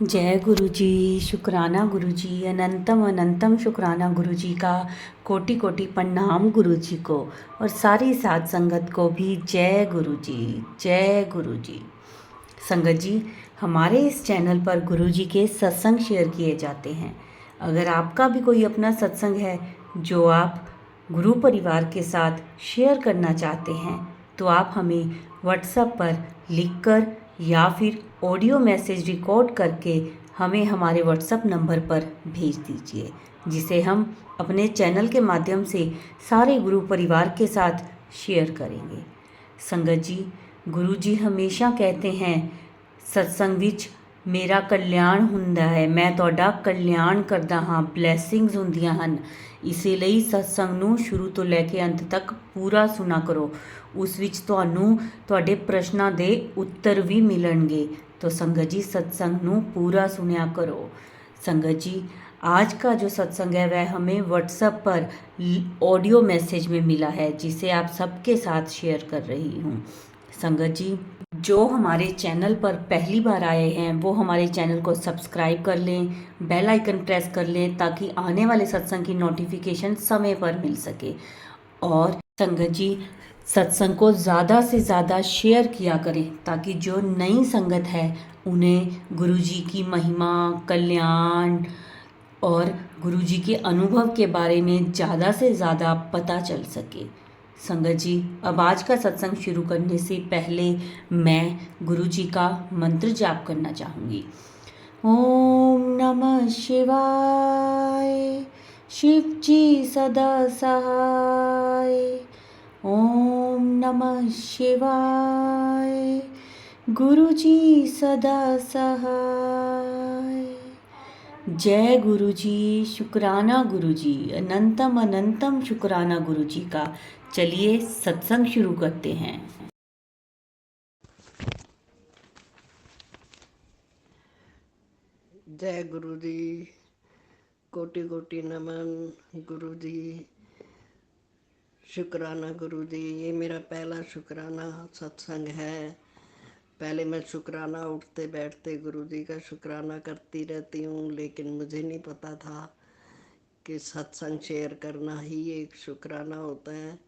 जय गुरु जी। शुक्राना गुरु जी, अनंतम अनंतम शुक्राना गुरु जी का। कोटि कोटि प्रणाम गुरु जी को, और सारी साध संगत को भी जय गुरु जी। जय गुरु जी। संगत जी, हमारे इस चैनल पर गुरु जी के सत्संग शेयर किए जाते हैं। अगर आपका भी कोई अपना सत्संग है जो आप गुरु परिवार के साथ शेयर करना चाहते हैं, तो आप हमें व्हाट्सएप पर लिखकर या फिर ऑडियो मैसेज रिकॉर्ड करके हमें हमारे व्हाट्सएप नंबर पर भेज दीजिए, जिसे हम अपने चैनल के माध्यम से सारे गुरु परिवार के साथ शेयर करेंगे। संगत जी, गुरु जी हमेशा कहते हैं सत्संग विच मेरा कल्याण ਹੁੰਦਾ ਹੈ, ਮੈਂ ਤੁਹਾਡਾ ਕਲਿਆਣ ਕਰਦਾ ਹਾਂ, ਬਲੇਸਿੰਗਸ ਹੁੰਦੀਆਂ ਹਨ। ਇਸੇ ਲਈ ਸਤਸੰਗ ਨੂੰ ਸ਼ੁਰੂ ਤੋਂ ਲੈ ਕੇ ਅੰਤ ਤੱਕ ਪੂਰਾ ਸੁਣਾ ਕਰੋ। ਉਸ ਵਿੱਚ ਤੁਹਾਨੂੰ ਤੁਹਾਡੇ ਪ੍ਰਸ਼ਨਾਂ ਦੇ ਉੱਤਰ ਵੀ ਮਿਲਣਗੇ। तो संगत जी, सत्संग ਨੂੰ पूरा सुनया करो। संगत जी, आज का जो सत्संग है वह हमें व्हाट्सएप पर ऑडियो मैसेज में मिला है, जिसे आप सबके साथ शेयर कर रही हूँ। संगत जी, जो हमारे चैनल पर पहली बार आए हैं वो हमारे चैनल को सब्सक्राइब कर लें, बेल आइकन प्रेस कर लें, ताकि आने वाले सत्संग की नोटिफिकेशन समय पर मिल सके। और संगत जी, सत्संग को ज़्यादा से ज़्यादा शेयर किया करें, ताकि जो नई संगत है उन्हें गुरु जी की महिमा, कल्याण और गुरु जी के अनुभव के बारे में ज़्यादा से ज़्यादा पता चल सके। संगत जी, अब आज का सत्संग शुरू करने से पहले मैं गुरु जी का मंत्र जाप करना चाहूँगी। ओम नमः शिवाय। शिव जी सदा सहाय। ओम नमः शिवाय। गुरु जी सदा सहाय। जय गुरु जी। शुक्राना गुरु जी, अनंतम अनंतम शुक्राना गुरु जी का। चलिए सत्संग शुरू करते हैं। जय गुरु जी। कोटि कोटि नमन गुरु जी। शुक्राना गुरु जी। ये मेरा पहला शुक्राना सत्संग है। पहले मैं शुक्राना उठते बैठते गुरु जी का शुक्राना करती रहती हूँ, लेकिन मुझे नहीं पता था कि सत्संग शेयर करना ही एक शुक्राना होता है।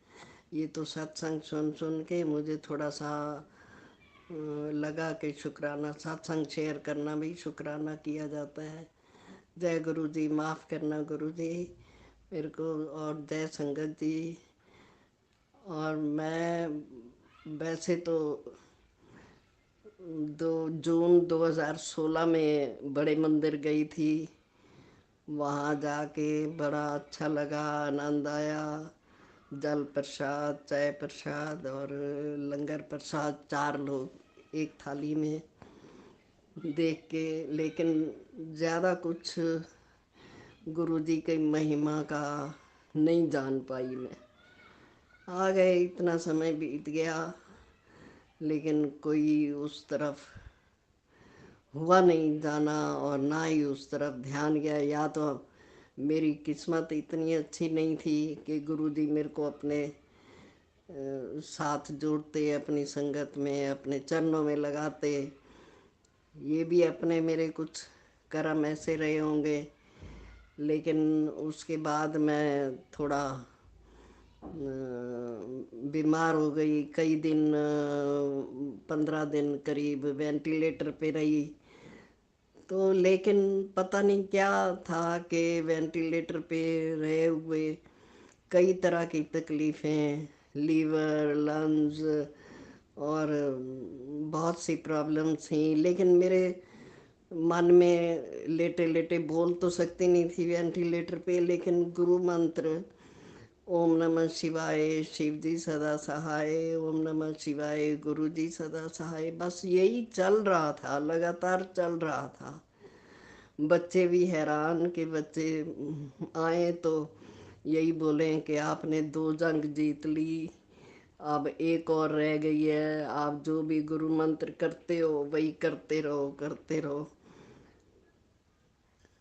ये तो सत्संग सुन सुन के मुझे थोड़ा सा लगा कि शुक्राना, सत्संग शेयर करना भी शुक्राना किया जाता है। जय गुरु जी। माफ़ करना गुरु जी मेरे को, और जय संगत जी। और मैं वैसे तो 2 जून 2016 में बड़े मंदिर गई थी। वहाँ जाके बड़ा अच्छा लगा, आनंद आया। जल प्रसाद, चाय प्रसाद और लंगर प्रसाद 4 लोग एक थाली में देख के, लेकिन ज़्यादा कुछ गुरु जी की महिमा का नहीं जान पाई मैं। आ गए, इतना समय बीत गया, लेकिन कोई उस तरफ हुआ नहीं जाना, और ना ही उस तरफ ध्यान गया। या तो मेरी किस्मत इतनी अच्छी नहीं थी कि गुरु जी मेरे को अपने साथ जोड़ते, अपनी संगत में, अपने चरणों में लगाते। ये भी अपने मेरे कुछ कर्म ऐसे रहे होंगे। लेकिन उसके बाद मैं थोड़ा बीमार हो गई। कई दिन 15 दिन करीब वेंटिलेटर पे रही। तो लेकिन पता नहीं क्या था कि वेंटिलेटर पे रहे हुए कई तरह की तकलीफ़ें, लीवर, लंग्स और बहुत सी प्रॉब्लम्स थी। लेकिन मेरे मन में लेटे लेटे बोल तो सकती नहीं थी वेंटिलेटर पे, लेकिन गुरु मंत्र ओम नमः शिवाय, शिव जी सदा सहाय, ओम नमः शिवाय, गुरु जी सदा सहाय, बस यही चल रहा था, लगातार चल रहा था। बच्चे भी हैरान कि बच्चे आए तो यही बोले कि आपने 2 जंग जीत ली, अब एक और रह गई है, आप जो भी गुरु मंत्र करते हो वही करते रहो, करते रहो।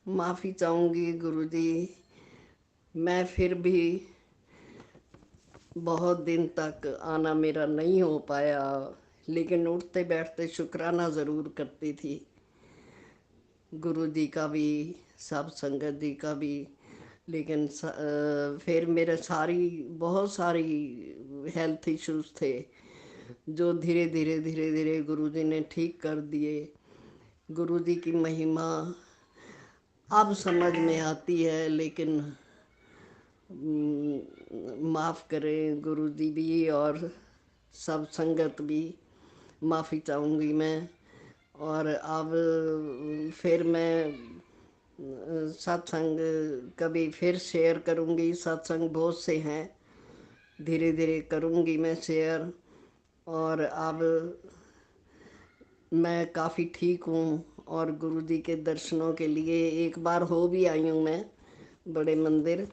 माफ़ी चाहूँगी गुरु जी, मैं फिर भी बहुत दिन तक आना मेरा नहीं हो पाया, लेकिन उठते बैठते शुक्राना ज़रूर करती थी। गुरु जी का भी, सब संगत जी का भी। लेकिन फिर मेरे बहुत सारी हेल्थ इश्यूज थे जो धीरे धीरे धीरे धीरे गुरु जी ने ठीक कर दिए। गुरु जी की महिमा अब समझ में आती है, लेकिन माफ़ करें गुरु जी भी और सब संगत भी, माफ़ी चाहूँगी मैं। और अब फिर मैं सत्संग कभी फिर शेयर करूँगी। सत्संग बहुत से हैं, धीरे धीरे करूँगी मैं शेयर। और अब मैं काफ़ी ठीक हूँ और गुरु जी के दर्शनों के लिए एक बार हो भी आई हूँ मैं बड़े मंदिर,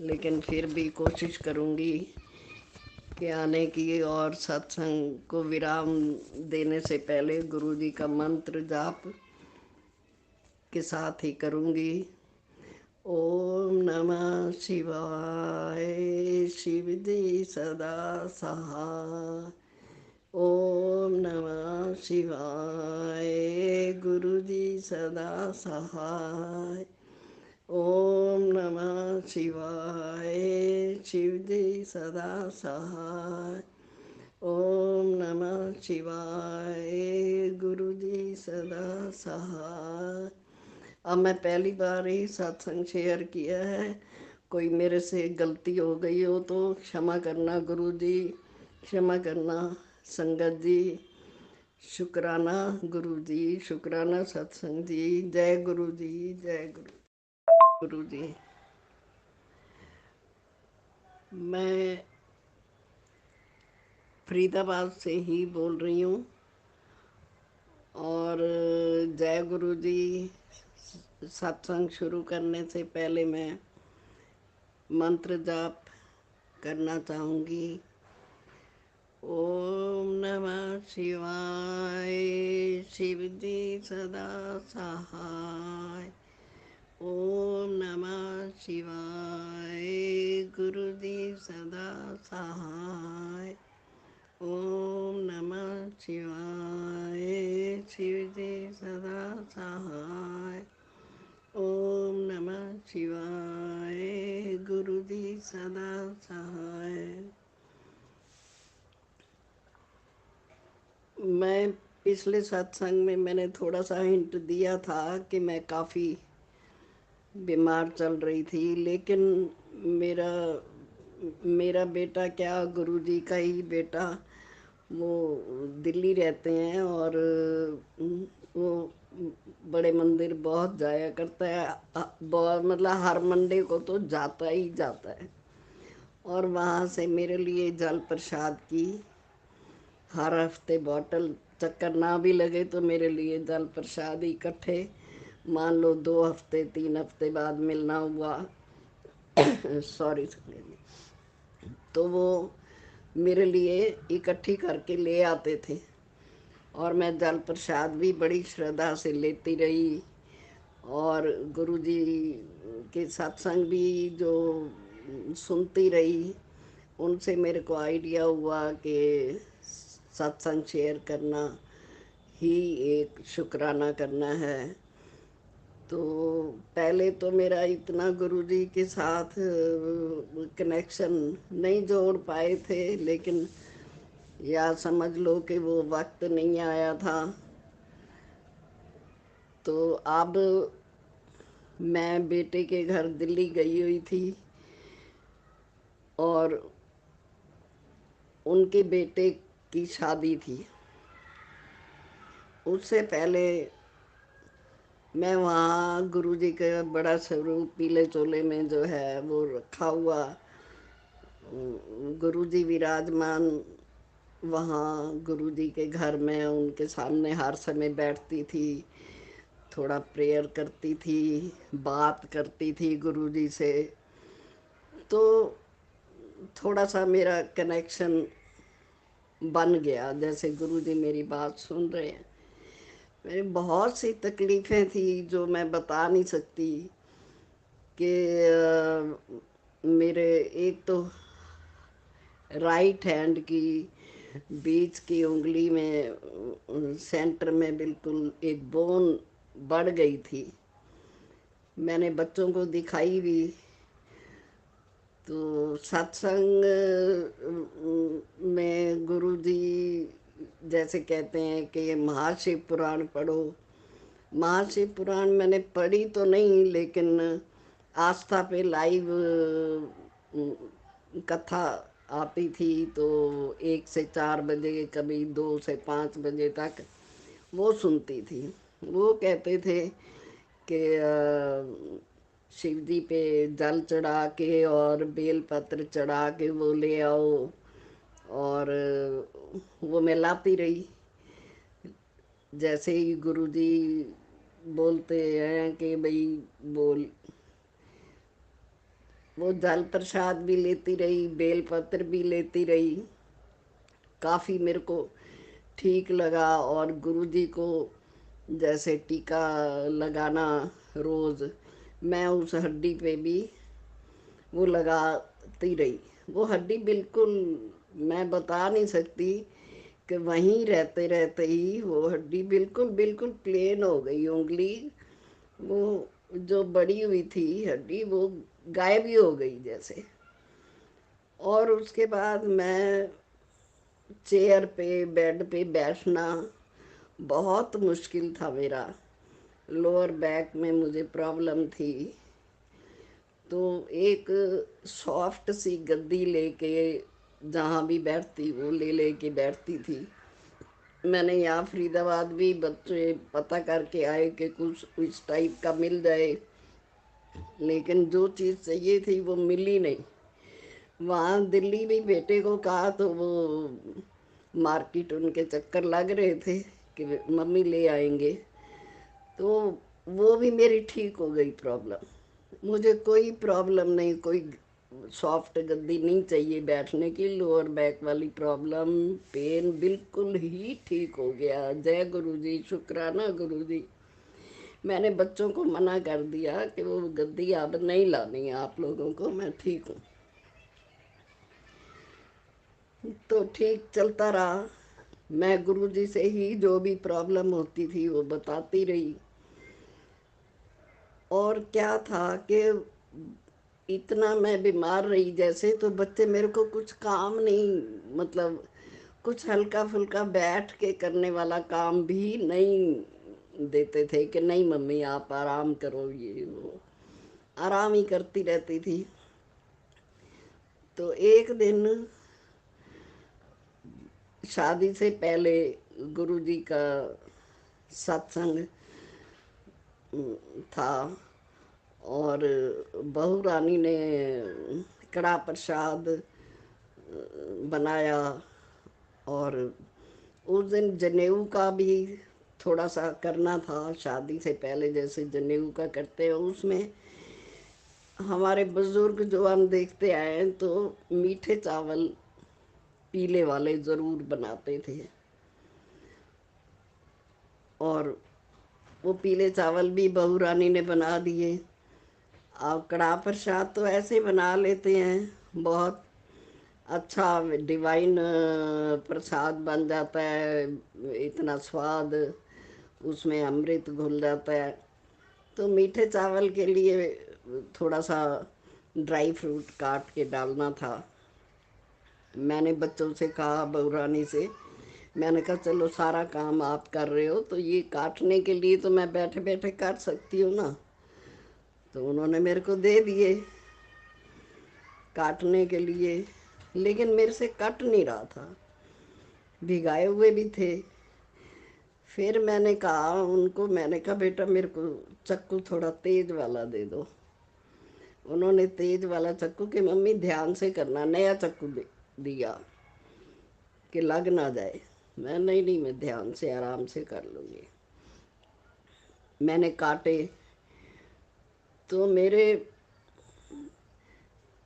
लेकिन फिर भी कोशिश करूँगी कि आने की। और सत्संग को विराम देने से पहले गुरु जी का मंत्र जाप के साथ ही करूँगी। ओम नमः शिवाय, शिव जी सदा सहाय। ओम नमः शिवाय, गुरु जी सदा सहाय। ओम नमः शिवाय, शिव जी सदा सहाय। ओम नमः शिवाय, गुरु जी सदा सहाय। अब मैं पहली बार ही सत्संग शेयर किया है, कोई मेरे से गलती हो गई हो तो क्षमा करना गुरु जी, क्षमा करना संगत जी। शुक्राना गुरु जी, शुक्राना सत्संग जी। जय गुरु जी, जय गुरु जी। मैं फरीदाबाद से ही बोल रही हूँ। और जय गुरु जी। सत्संग शुरू करने से पहले मैं मंत्र जाप करना चाहूँगी। ओम नमः शिवाय, शिव जी सदा सहाय। ओम नमः शिवाय, गुरु जी सदा सहाय। ओम नमः शिवाय, शिव जी सदा सहाय। ओम नमः शिवाय, गुरु जी सदा सहाय। मैं पिछले सत्संग में मैंने थोड़ा सा हिंट दिया था कि मैं काफ़ी बीमार चल रही थी, लेकिन मेरा मेरा बेटा क्या, गुरु जी का ही बेटा, वो दिल्ली रहते हैं और वो बड़े मंदिर बहुत जाया करता है। बहुत मतलब हर मंडे को तो जाता ही जाता है। और वहाँ से मेरे लिए जल प्रसाद की हर हफ्ते बॉटल, चक्कर ना भी लगे तो मेरे लिए जल प्रसाद इकट्ठे, मान लो 2 हफ्ते 3 हफ्ते बाद मिलना हुआ सॉरी, तो वो मेरे लिए इकट्ठी करके ले आते थे और मैं जल प्रसाद भी बड़ी श्रद्धा से लेती रही। और गुरु जी के सत्संग भी जो सुनती रही, उनसे मेरे को आइडिया हुआ कि सत्संग शेयर करना ही एक शुक्राना करना है। तो पहले तो मेरा इतना गुरुजी के साथ कनेक्शन नहीं जोड़ पाए थे, लेकिन या समझ लो कि वो वक्त नहीं आया था। तो अब मैं बेटे के घर दिल्ली गई हुई थी और उनके बेटे की शादी थी। उससे पहले मैं वहाँ गुरुजी का बड़ा स्वरूप पीले चोले में जो है वो रखा हुआ, गुरुजी विराजमान वहाँ गुरुजी के घर में उनके सामने हर समय बैठती थी, थोड़ा प्रेयर करती थी, बात करती थी गुरुजी से। तो थोड़ा सा मेरा कनेक्शन बन गया, जैसे गुरुजी मेरी बात सुन रहे हैं। मेरी बहुत सी तकलीफ़ें थी जो मैं बता नहीं सकती कि मेरे एक तो राइट हैंड की बीच की उंगली में सेंटर में बिल्कुल एक बोन बढ़ गई थी। मैंने बच्चों को दिखाई भी। तो सत्संग में गुरुजी जैसे कहते हैं कि महाशिव पुराण पढ़ो। महाशिव पुराण मैंने पढ़ी तो नहीं, लेकिन आस्था पे लाइव कथा आती थी, तो 1 से 4 बजे, कभी 2 से 5 बजे तक वो सुनती थी। वो कहते थे कि शिव जी पे जल चढ़ा के और बेलपत्र चढ़ा के वो ले आओ, और वो मैं लाती रही। जैसे ही गुरुजी बोलते हैं कि भाई बोल, वो जल प्रसाद भी लेती रही, बेलपत्र भी लेती रही। काफ़ी मेरे को ठीक लगा। और गुरुजी को जैसे टीका लगाना रोज़, मैं उस हड्डी पे भी वो लगाती रही। वो हड्डी बिल्कुल, मैं बता नहीं सकती कि वहीं रहते रहते ही वो हड्डी बिल्कुल बिल्कुल प्लेन हो गई। उंगली वो जो बड़ी हुई थी हड्डी, वो गायब ही हो गई जैसे। और उसके बाद मैं चेयर पे, बेड पे बैठना बहुत मुश्किल था मेरा। लोअर बैक में मुझे प्रॉब्लम थी। तो एक सॉफ्ट सी गद्दी लेके जहाँ भी बैठती वो ले लेके बैठती थी। मैंने यहाँ फरीदाबाद भी बच्चे पता करके आए कि कुछ इस टाइप का मिल जाए, लेकिन जो चीज़ चाहिए थी वो मिली नहीं। वहाँ दिल्ली भी बेटे को कहा तो वो मार्केट उनके चक्कर लग रहे थे कि मम्मी ले आएंगे, तो वो भी मेरी ठीक हो गई प्रॉब्लम। मुझे कोई प्रॉब्लम नहीं, कोई सॉफ्ट गद्दी नहीं चाहिए बैठने की। लोअर बैक वाली प्रॉब्लम, पेन बिल्कुल ही ठीक हो गया। जय गुरु जी, शुक्राना गुरु जी। मैंने बच्चों को मना कर दिया कि वो गद्दी अब नहीं लानी है आप लोगों को, मैं ठीक हूँ। तो ठीक चलता रहा। मैं गुरुजी से ही जो भी प्रॉब्लम होती थी वो बताती रही। और क्या था कि इतना मैं बीमार रही जैसे, तो बच्चे मेरे को कुछ काम नहीं, मतलब कुछ हल्का फुल्का बैठ के करने वाला काम भी नहीं देते थे कि नहीं मम्मी आप आराम करो, ये वो आराम ही करती रहती थी। तो एक दिन शादी से पहले गुरुजी का सत्संग था, और बहू रानी ने कड़ा प्रसाद बनाया। और उस दिन जनेऊ का भी थोड़ा सा करना था, शादी से पहले जैसे जनेऊ का करते हैं उसमें हमारे बुजुर्ग जो हम देखते आए हैं, तो मीठे चावल पीले वाले ज़रूर बनाते थे। और वो पीले चावल भी बहू रानी ने बना दिए। और कड़ा प्रसाद तो ऐसे बना लेते हैं, बहुत अच्छा डिवाइन प्रसाद बन जाता है, इतना स्वाद उसमें अमृत घुल जाता है। तो मीठे चावल के लिए थोड़ा सा ड्राई फ्रूट काट के डालना था। मैंने बच्चों से कहा, बहू रानी से, मैंने कहा चलो सारा काम आप कर रहे हो तो ये काटने के लिए तो मैं बैठे बैठे कर सकती हूँ ना। तो उन्होंने मेरे को दे दिए काटने के लिए, लेकिन मेरे से कट नहीं रहा था, भिगाए हुए भी थे। फिर मैंने कहा उनको, मैंने कहा बेटा मेरे को चक्कू थोड़ा तेज वाला दे दो। उन्होंने तेज वाला चक्कू, कि मम्मी ध्यान से करना, नया चक्कू दिया कि लग ना जाए। मैं नहीं नहीं, मैं ध्यान से आराम से कर लूँगी। मैंने काटे तो मेरे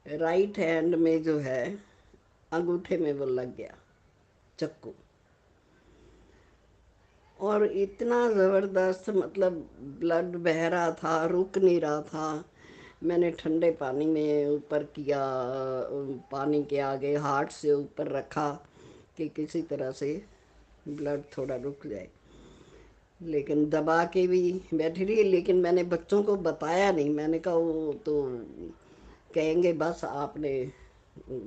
राइट हैंड में जो है अंगूठे में वो लग गया चक्कू। और इतना ज़बरदस्त, मतलब ब्लड बह रहा था, रुक नहीं रहा था। मैंने ठंडे पानी में ऊपर किया, पानी के आगे हार्ट से ऊपर रखा कि किसी तरह से ब्लड थोड़ा रुक जाए। लेकिन दबा के भी बैठी रही। लेकिन मैंने बच्चों को बताया नहीं, मैंने कहा वो तो कहेंगे बस आपने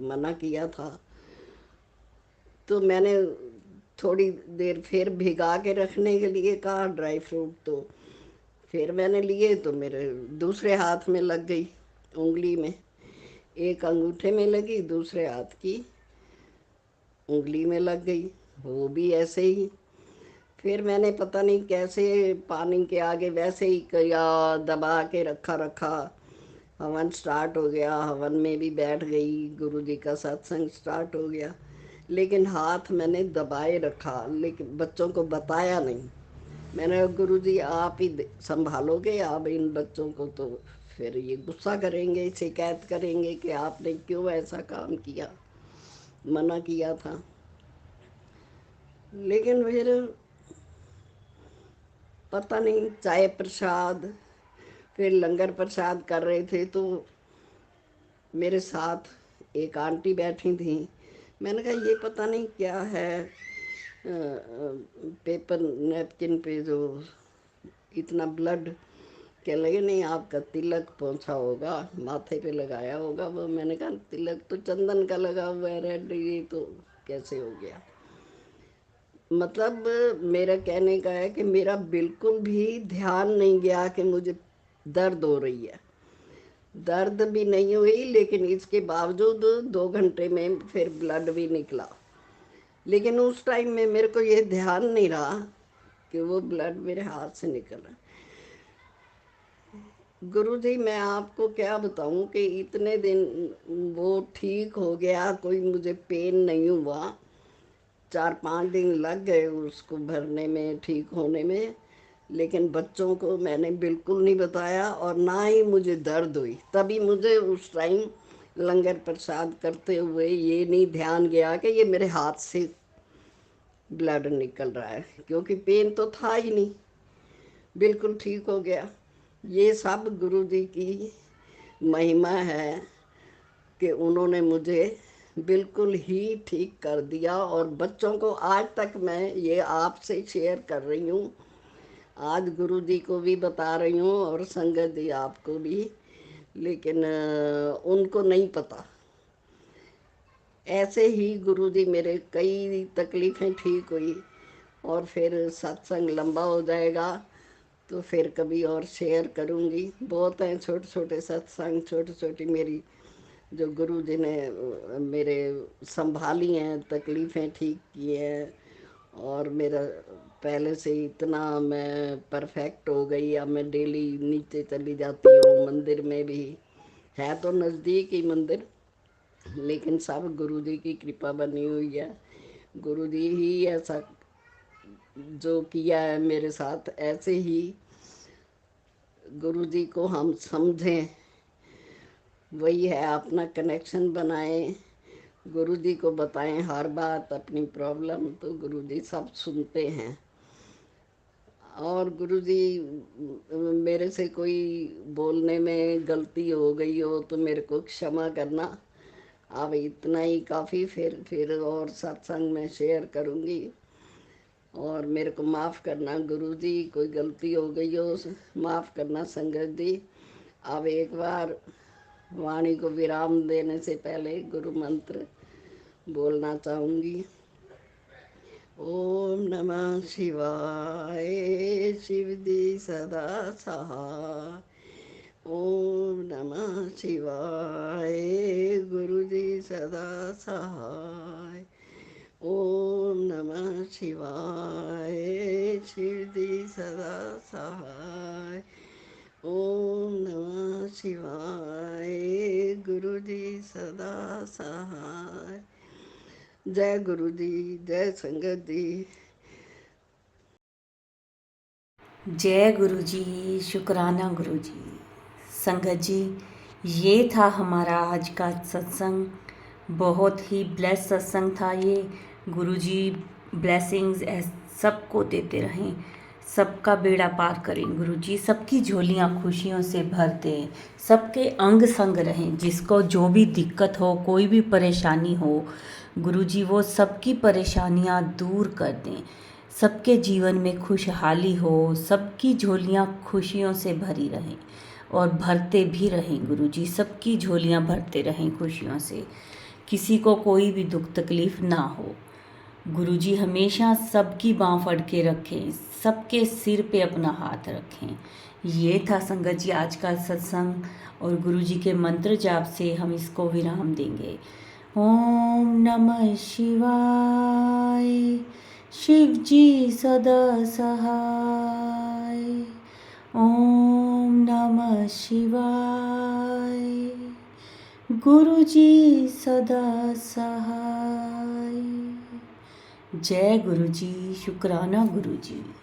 मना किया था। तो मैंने थोड़ी देर फिर भिगा के रखने के लिए कहा ड्राई फ्रूट, तो फिर मैंने लिए तो मेरे दूसरे हाथ में लग गई, उंगली में। एक अंगूठे में लगी, दूसरे हाथ की उंगली में लग गई, वो भी ऐसे ही। फिर मैंने पता नहीं कैसे पानी के आगे वैसे ही किया, दबा के रखा रखा। हवन स्टार्ट हो गया, हवन में भी बैठ गई, गुरु जी का सत्संग स्टार्ट हो गया। लेकिन हाथ मैंने दबाए रखा, लेकिन बच्चों को बताया नहीं। मैंने कहा गुरु जी आप ही संभालोगे, आप इन बच्चों को तो फिर ये गुस्सा करेंगे, शिकायत करेंगे कि आपने क्यों ऐसा काम किया, मना किया था। लेकिन फिर पता नहीं, चाय प्रसाद, फिर लंगर प्रसाद कर रहे थे तो मेरे साथ एक आंटी बैठी थी। मैंने कहा ये पता नहीं क्या है, पेपर नैपकिन पे जो इतना ब्लड, क्या लगे नहीं आपका तिलक पहुंचा होगा, माथे पे लगाया होगा वो। मैंने कहा तिलक तो चंदन का लगा हुआ है रेड, ये तो कैसे हो गया। मतलब मेरा कहने का है कि मेरा बिल्कुल भी ध्यान नहीं गया कि मुझे दर्द हो रही है। दर्द भी नहीं हुई, लेकिन इसके बावजूद 2 घंटे में फिर ब्लड भी निकला। लेकिन उस टाइम में मेरे को ये ध्यान नहीं रहा कि वो ब्लड मेरे हाथ से निकल रहा। गुरु जी मैं आपको क्या बताऊं कि इतने दिन वो ठीक हो गया, कोई मुझे पेन नहीं हुआ। 4-5 दिन लग गए उसको भरने में, ठीक होने में। लेकिन बच्चों को मैंने बिल्कुल नहीं बताया, और ना ही मुझे दर्द हुई। तभी मुझे उस टाइम लंगर प्रसाद करते हुए ये नहीं ध्यान गया कि ये मेरे हाथ से ब्लड निकल रहा है, क्योंकि पेन तो था ही नहीं, बिल्कुल ठीक हो गया। ये सब गुरु जी की महिमा है कि उन्होंने मुझे बिल्कुल ही ठीक कर दिया। और बच्चों को आज तक मैं ये आपसे शेयर कर रही हूँ, आज गुरु जी को भी बता रही हूँ और संगत जी आपको भी। लेकिन उनको नहीं पता। ऐसे ही गुरु जी मेरे कई तकलीफ़ें ठीक हुई। और फिर सत्संग लंबा हो जाएगा तो फिर कभी और शेयर करूँगी। बहुत हैं छोटे छोटे सत्संग, छोटी छोटी मेरी जो गुरु जी ने मेरे संभाली हैं, तकलीफ़ें ठीक की हैं। और मेरा पहले से इतना मैं परफेक्ट हो गई, अब मैं डेली नीचे चली जाती हूँ मंदिर में भी। है तो नज़दीक ही मंदिर, लेकिन सब गुरु जी की कृपा बनी हुई है। गुरु जी ही ऐसा जो किया है मेरे साथ, ऐसे ही गुरु जी को हम समझें, वही है अपना कनेक्शन बनाएं, गुरु जी को बताएं हर बात, अपनी प्रॉब्लम, तो गुरु जी सब सुनते हैं। और गुरु जी मेरे से कोई बोलने में गलती हो गई हो तो मेरे को क्षमा करना। अब इतना ही काफ़ी, फिर और सत्संग में शेयर करूँगी। और मेरे को माफ़ करना गुरु जी, कोई गलती हो गई हो माफ़ करना संगत जी। अब एक बार वाणी को विराम देने से पहले गुरु मंत्र बोलना चाहूँगी। ओम नमः शिवाय, शिव दी सदा सहाय। ओम नमः शिवाय, गुरु जी सदा सहाय। ओम नमः शिवाय, शिव दी सदा सहाय। ओम नमः शिवाय, गुरु जी सदा सहाय। जय गुरु जी, जय संगत जी। जय गुरु जी, शुक्राना गुरु जी। संगत जी, ये था हमारा आज का सत्संग। बहुत ही ब्लेस सत्संग था ये। गुरु जी ब्लेसिंग्स सबको देते रहें, सबका बेड़ा पार करें गुरु जी, सबकी झोलियाँ खुशियों से भर दें, सबके अंग संग रहें। जिसको जो भी दिक्कत हो, कोई भी परेशानी हो, गुरु जी वो सबकी परेशानियाँ दूर कर दें। सबके जीवन में खुशहाली हो, सबकी झोलियाँ खुशियों से भरी रहें और भरते भी रहें गुरुजी, सबकी झोलियाँ भरते रहें खुशियों से, किसी को कोई भी दुख तकलीफ ना हो। गुरुजी हमेशा सबकी बाँह फड़ के रखें, सबके सिर पे अपना हाथ रखें। ये था संगत जी आज का सत्संग, और गुरुजी के मंत्र जाप से हम इसको विराम देंगे। ओम नमः शिवाय, शिव जी सदा सहाय। ओम नमः शिवाय, गुरुजी सदा सहाय। जय गुरुजी, शुक्राना गुरुजी।